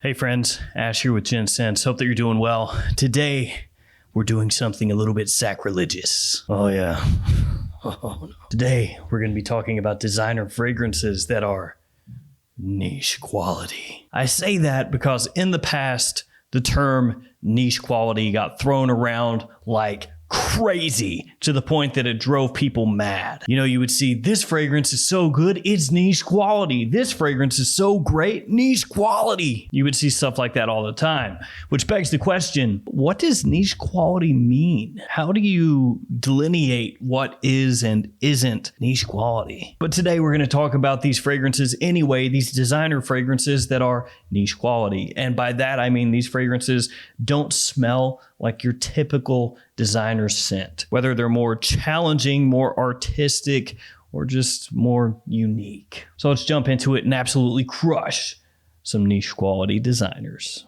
Hey friends, Ash here with GenSense. Hope that you're doing well. Today, we're doing something a little bit sacrilegious. Oh yeah. Oh, no. Today, we're going to be talking about designer fragrances that are niche quality. I say that because in the past, the term niche quality got thrown around like crazy to the point that it drove people mad. You know, you would see this fragrance is so good, it's niche quality. This fragrance is so great, niche quality. You would see stuff like that all the time, which begs the question, what does niche quality mean? How do you delineate what is and isn't niche quality? But today we're going to talk about these fragrances anyway, these designer fragrances that are niche quality. And by that, I mean these fragrances don't smell like your typical designer scent, whether they're more challenging, more artistic, or just more unique. So let's jump into it and absolutely crush some niche quality designers.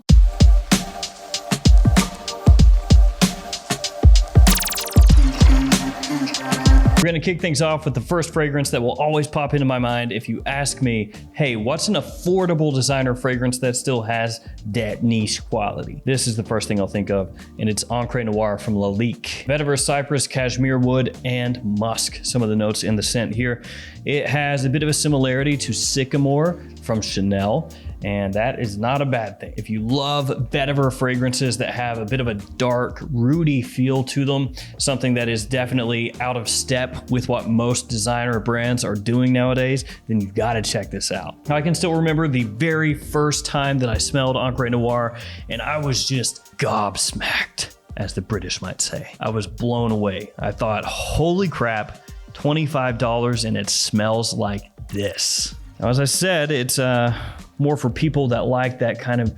We're going to kick things off with the first fragrance that will always pop into my mind if you ask me, hey, what's an affordable designer fragrance that still has that niche quality? This is the first thing I'll think of, and it's ENCRE Noir from Lalique. Vetiver, cypress, cashmere wood, and musk, some of the notes in the scent here. It has a bit of a similarity to Sycamore from Chanel, and that is not a bad thing. If you love vetiver fragrances that have a bit of a dark, rooty feel to them, something that is definitely out of step with what most designer brands are doing nowadays, then you've got to check this out. I can still remember the very first time that I smelled ENCRE Noir, and I was just gobsmacked, as the British might say. I was blown away. I thought, holy crap, $25 and it smells like this. Now, as I said, it's more for people that like that kind of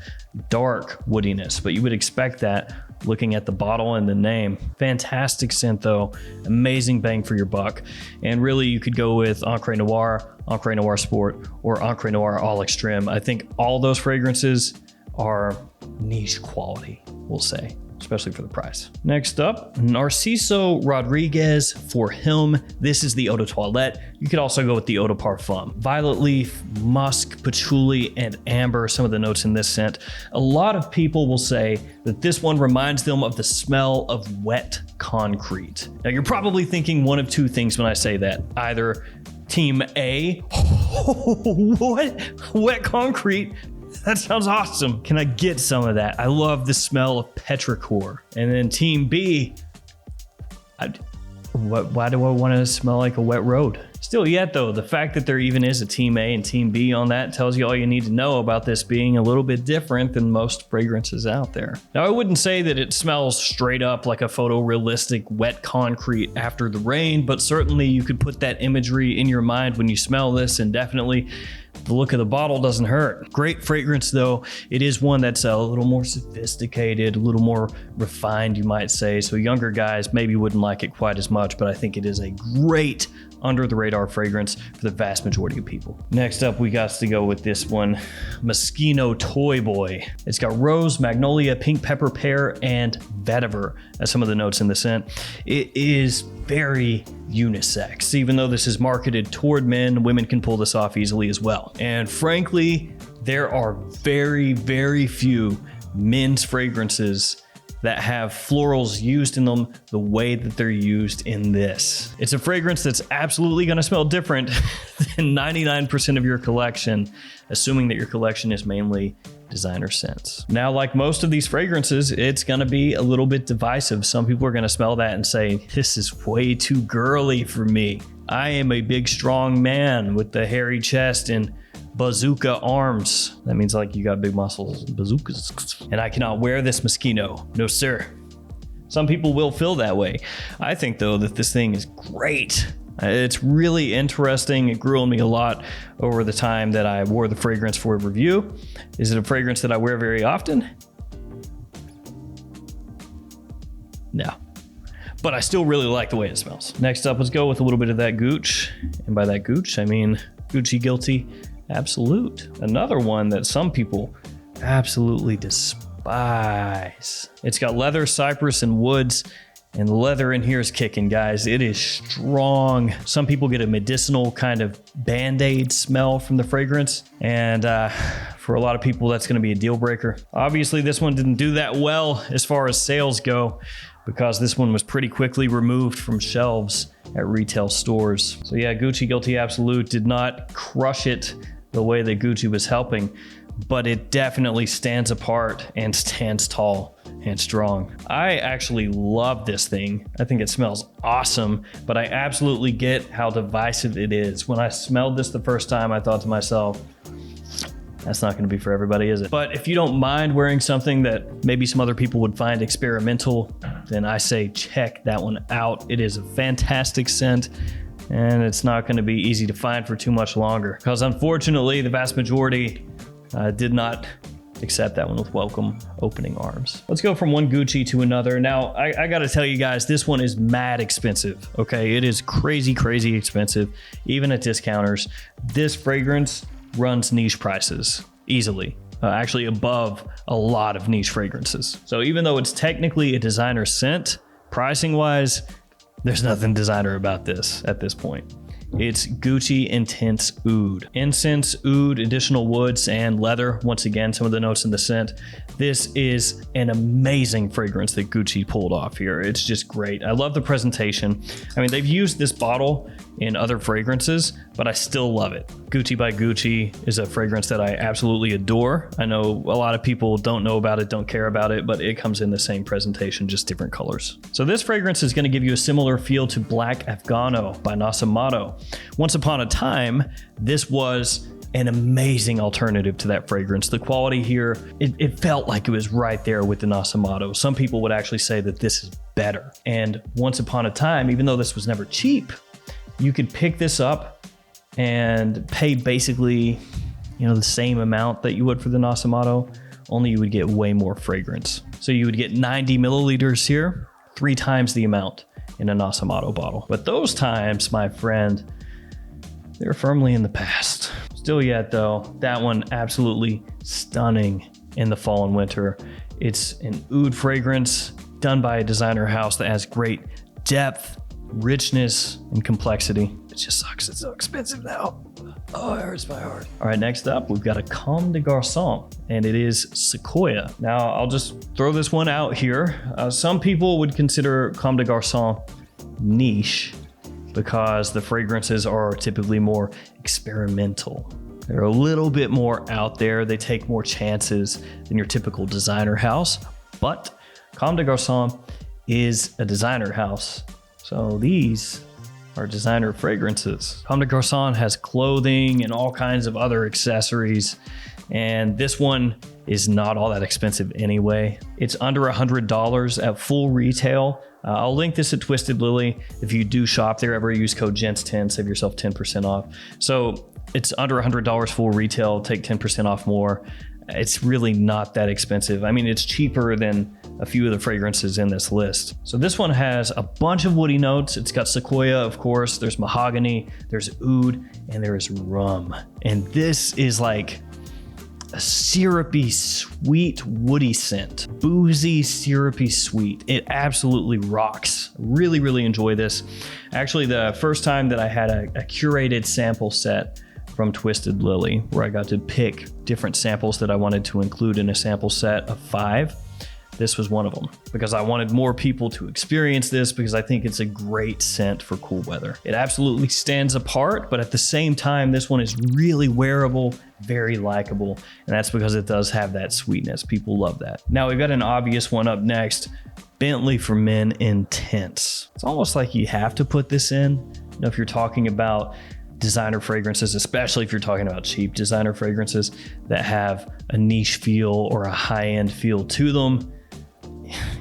dark woodiness, but you would expect that looking at the bottle and the name. Fantastic scent though, amazing bang for your buck. And really you could go with ENCRE Noir, ENCRE Noir Sport, or ENCRE Noir All Extreme. I think all those fragrances are niche quality, we'll say, especially for the price. Next up, Narciso Rodriguez for Him. This is the Eau de Toilette. You could also go with the Eau de Parfum. Violet leaf, musk, patchouli, and amber, some of the notes in this scent. A lot of people will say that this one reminds them of the smell of wet concrete. Now you're probably thinking one of two things when I say that. Either team A, what? Wet concrete? That sounds awesome. Can I get some of that? I love the smell of petrichor. And then team B, why do I want to smell like a wet road? Still yet though, the fact that there even is a team A and team B on that tells you all you need to know about this being a little bit different than most fragrances out there. Now I wouldn't say that it smells straight up like a photorealistic wet concrete after the rain, but certainly you could put that imagery in your mind when you smell this, and definitely the look of the bottle doesn't hurt. Great fragrance though. It is one that's a little more sophisticated, a little more refined, you might say. So younger guys maybe wouldn't like it quite as much, but I think it is a great under the radar fragrance for the vast majority of people. Next up, we got to go with this one, Moschino Toy Boy. It's got rose, magnolia, pink pepper, pear, and vetiver as some of the notes in the scent. It is very unisex. Even though this is marketed toward men, women can pull this off easily as well. And frankly, there are very, very few men's fragrances that have florals used in them the way that they're used in this. It's a fragrance that's absolutely gonna smell different than 99% of your collection, assuming that your collection is mainly designer scents. Now, like most of these fragrances, it's gonna be a little bit divisive. Some people are gonna smell that and say, this is way too girly for me. I am a big, strong man with the hairy chest and bazooka arms. That means like you got big muscles, bazookas. And I cannot wear this Moschino. No, sir. Some people will feel that way. I think though that this thing is great. It's really interesting. It grew on me a lot over the time that I wore the fragrance for a review. Is it a fragrance that I wear very often? No. But I still really like the way it smells. Next up, let's go with a little bit of that Gooch. And by that Gooch, I mean Gucci Guilty Absolute. Another one that some people absolutely despise. It's got leather, cypress, and woods. And the leather in here is kicking, guys. It is strong. Some people get a medicinal kind of Band-Aid smell from the fragrance. And For a lot of people, that's going to be a deal breaker. Obviously, this one didn't do that well as far as sales go, because this one was pretty quickly removed from shelves at retail stores. So yeah, Gucci Guilty Absolute did not crush it the way that Gucci was helping, but it definitely stands apart and stands tall and strong. I actually love this thing. I think it smells awesome, but I absolutely get how divisive it is. When I smelled this the first time, I thought to myself, that's not going to be for everybody, is it? But if you don't mind wearing something that maybe some other people would find experimental, then I say check that one out. It is a fantastic scent, and it's not going to be easy to find for too much longer, because unfortunately the vast majority did not accept that one with welcome opening arms. Let's go from one Gucci to another. Now, I gotta tell you guys, this one is mad expensive, okay? It is crazy, crazy expensive, even at discounters. This fragrance runs niche prices easily, actually above a lot of niche fragrances. So even though it's technically a designer scent, pricing wise, there's nothing designer about this at this point. It's Gucci Intense Oud. Incense, oud, additional woods, and leather. Once again, some of the notes in the scent. This is an amazing fragrance that Gucci pulled off here. It's just great. I love the presentation. I mean, they've used this bottle in other fragrances, but I still love it. Gucci by Gucci is a fragrance that I absolutely adore. I know a lot of people don't know about it, don't care about it, but it comes in the same presentation, just different colors. So this fragrance is going to give you a similar feel to Black Afghano by Nasamato. Once upon a time, this was an amazing alternative to that fragrance. The quality here, it felt like it was right there with the Nasamato. Some people would actually say that this is better. And once upon a time, even though this was never cheap, you could pick this up and pay basically, the same amount that you would for the Nasamato, only you would get way more fragrance. So you would get 90 milliliters here, 3 times the amount in a Nasamato bottle. But those times, my friend, they're firmly in the past. Still yet though, that one absolutely stunning in the fall and winter. It's an oud fragrance done by a designer house that has great depth, richness, and complexity. It just sucks, it's so expensive now. Oh, it hurts my heart. All right, next up, we've got a Comme des Garçons, and it is SEQUOIA. Now, I'll just throw this one out here. Some people would consider Comme des Garçons niche, because the fragrances are typically more experimental. They're a little bit more out there. They take more chances than your typical designer house, but Comme des Garçons is a designer house. So these are designer fragrances. Comme des Garçons has clothing and all kinds of other accessories, and this one is not all that expensive anyway. It's under $100 at full retail. I'll link this at Twisted Lily. If you do shop there ever, use code GENTS10, save yourself 10% off. So it's under $100 full retail, take 10% off more. It's really not that expensive. I mean, it's cheaper than a few of the fragrances in this list. So this one has a bunch of woody notes. It's got sequoia, of course, there's mahogany, there's oud, and there's rum. And this is like a syrupy, sweet, woody scent. Boozy, syrupy, sweet. It absolutely rocks. Really, really enjoy this. Actually, the first time that I had a curated sample set from Twisted Lily, where I got to pick different samples that I wanted to include in a sample set of 5, this was one of them, because I wanted more people to experience this, because I think it's a great scent for cool weather. It absolutely stands apart, but at the same time, this one is really wearable, very likable, and that's because it does have that sweetness. People love that. Now we've got an obvious one up next, Bentley for Men Intense. It's almost like you have to put this in, if you're talking about designer fragrances, especially if you're talking about cheap designer fragrances that have a niche feel or a high-end feel to them.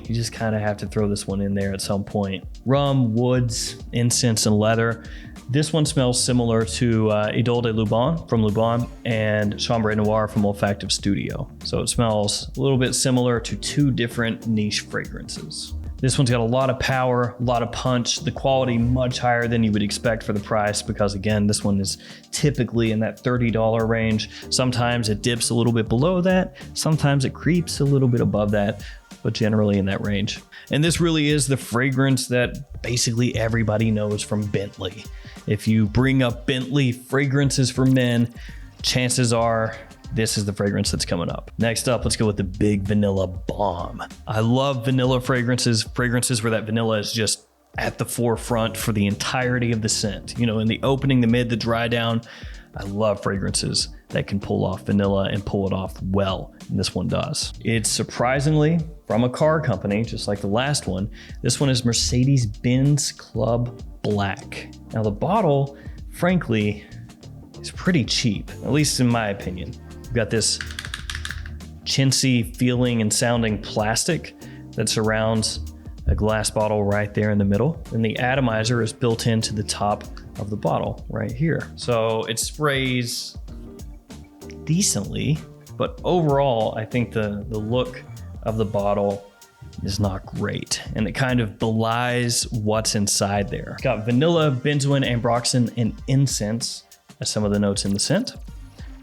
You just kind of have to throw this one in there at some point. Rum, woods, incense, and leather. This one smells similar to Idole de Luban from Luban and Chambre Noire from Olfactive Studio. So it smells a little bit similar to 2 different niche fragrances. This one's got a lot of power, a lot of punch, the quality much higher than you would expect for the price, because again, this one is typically in that $30 range. Sometimes it dips a little bit below that, sometimes it creeps a little bit above that, but generally in that range. And this really is the fragrance that basically everybody knows from Bentley. If you bring up Bentley fragrances for men, chances are this is the fragrance that's coming up. Next up, let's go with the big vanilla bomb. I love vanilla fragrances where that vanilla is just at the forefront for the entirety of the scent. You know, in the opening, the mid, the dry down. I love fragrances that can pull off vanilla and pull it off well, and this one does. It's surprisingly from a car company, just like the last one. This one is Mercedes-Benz Club Black. Now the bottle, frankly, is pretty cheap, at least in my opinion. We've got this chintzy feeling and sounding plastic that surrounds a glass bottle right there in the middle. And the atomizer is built into the top of the bottle right here. So it sprays decently, but overall, I think the look of the bottle is not great. And it kind of belies what's inside there. It's got vanilla, benzoin, ambroxan, and incense as some of the notes in the scent.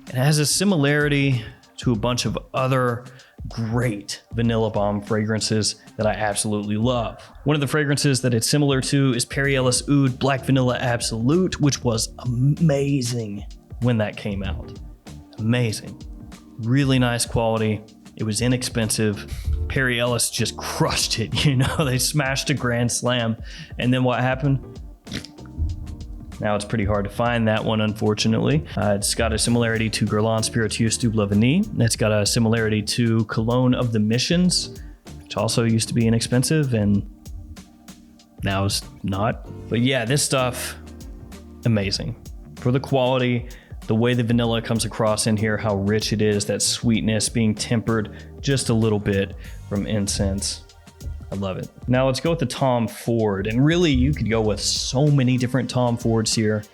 It has a similarity to a bunch of other great vanilla bomb fragrances that I absolutely love. One of the fragrances that it's similar to is Perry Ellis Oud Black Vanilla Absolute, which was amazing when that came out. Amazing. Really nice quality. It was inexpensive. Perry Ellis just crushed it, you know, they smashed a grand slam. And then what happened? Now it's pretty hard to find that one, unfortunately. It's got a similarity to Guerlain Spiritueux Double Vanille. It's got a similarity to Cologne of the Missions, which also used to be inexpensive and now is not. But yeah, this stuff, amazing. For the quality, the way the vanilla comes across in here, how rich it is, that sweetness being tempered just a little bit from incense. I love it. Now let's go with the Tom Ford. And really you could go with so many different Tom Fords here,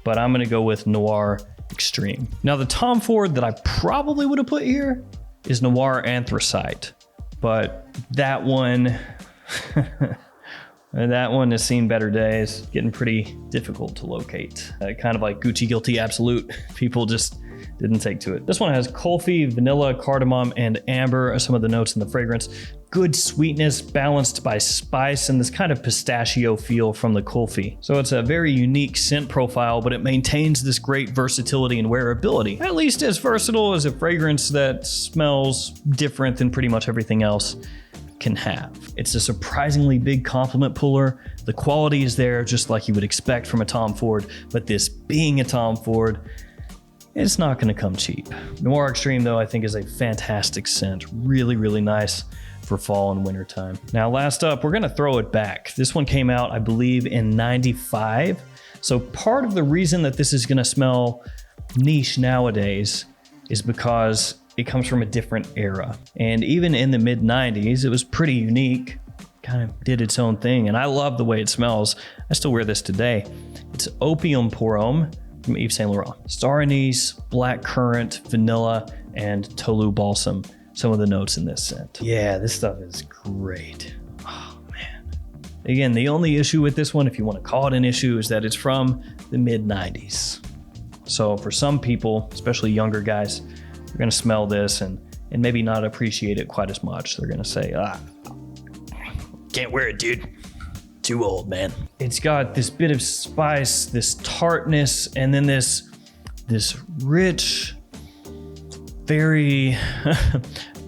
but I'm gonna go with Noir Extreme. Now the Tom Ford that I probably would have put here is Noir Anthracite, but that one, that one has seen better days, getting pretty difficult to locate. Kind of like Gucci Guilty Absolute. People just didn't take to it. This one has Kulfi, vanilla, cardamom, and amber as some of the notes in the fragrance. Good sweetness balanced by spice and this kind of pistachio feel from the Kulfi. So it's a very unique scent profile, but it maintains this great versatility and wearability. At least as versatile as a fragrance that smells different than pretty much everything else can have. It's a surprisingly big compliment puller. The quality is there just like you would expect from a Tom Ford, but this being a Tom Ford, it's not gonna come cheap. Noir Extreme though, I think is a fantastic scent. Really, really nice for fall and winter time. Now last up, we're gonna throw it back. This one came out, I believe, in '95. So part of the reason that this is gonna smell niche nowadays is because it comes from a different era. And even in the mid 90s, it was pretty unique, kind of did its own thing. And I love the way it smells. I still wear this today. It's Opium Pour Homme from Yves Saint Laurent. Star anise, black currant, vanilla, and Tolu balsam. Some of the notes in this scent. Yeah, this stuff is great. Oh man. Again, the only issue with this one, if you want to call it an issue, is that it's from the mid 90s. So for some people, especially younger guys, they're gonna smell this and maybe not appreciate it quite as much. They're gonna say, can't wear it, dude. Too old, man. It's got this bit of spice, this tartness, and then this rich, very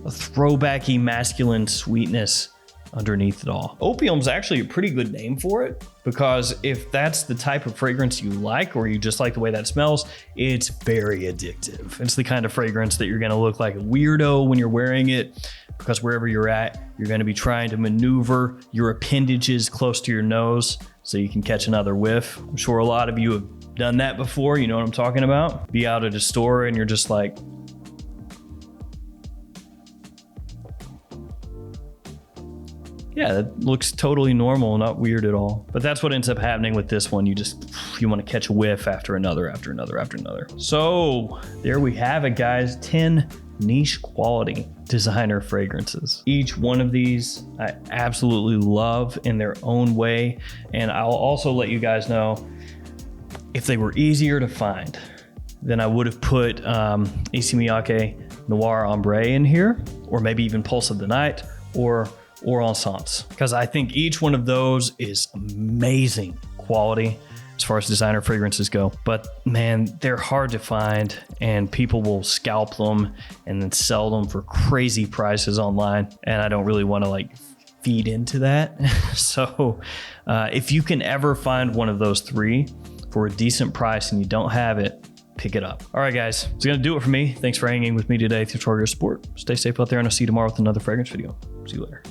throwbacky masculine sweetness underneath it all. Opium's actually a pretty good name for it, because if that's the type of fragrance you like, or you just like the way that smells, it's very addictive. It's the kind of fragrance that you're gonna look like a weirdo when you're wearing it, because wherever you're at, you're gonna be trying to maneuver your appendages close to your nose so you can catch another whiff. I'm sure a lot of you have done that before, you know what I'm talking about. Be out at a store and you're just like, yeah, that looks totally normal, not weird at all. But that's what ends up happening with this one. You want to catch a whiff after another, after another, after another. So there we have it, guys. 10 niche quality designer fragrances. Each one of these I absolutely love in their own way. And I'll also let you guys know, if they were easier to find, then I would have put Issey Miyake Noir Ombre in here, or maybe even Pulse of the Night, or Encens, because I think each one of those is amazing quality. as far as designer fragrances go. But man, they're hard to find, and people will scalp them and then sell them for crazy prices online. And I don't really want to like feed into that. So if you can ever find one of those 3 for a decent price and you don't have it, pick it up. All right, guys, it's gonna do it for me. Thanks for hanging with me today. Thanks for your support. Stay safe out there, and I'll see you tomorrow with another fragrance video. See you later.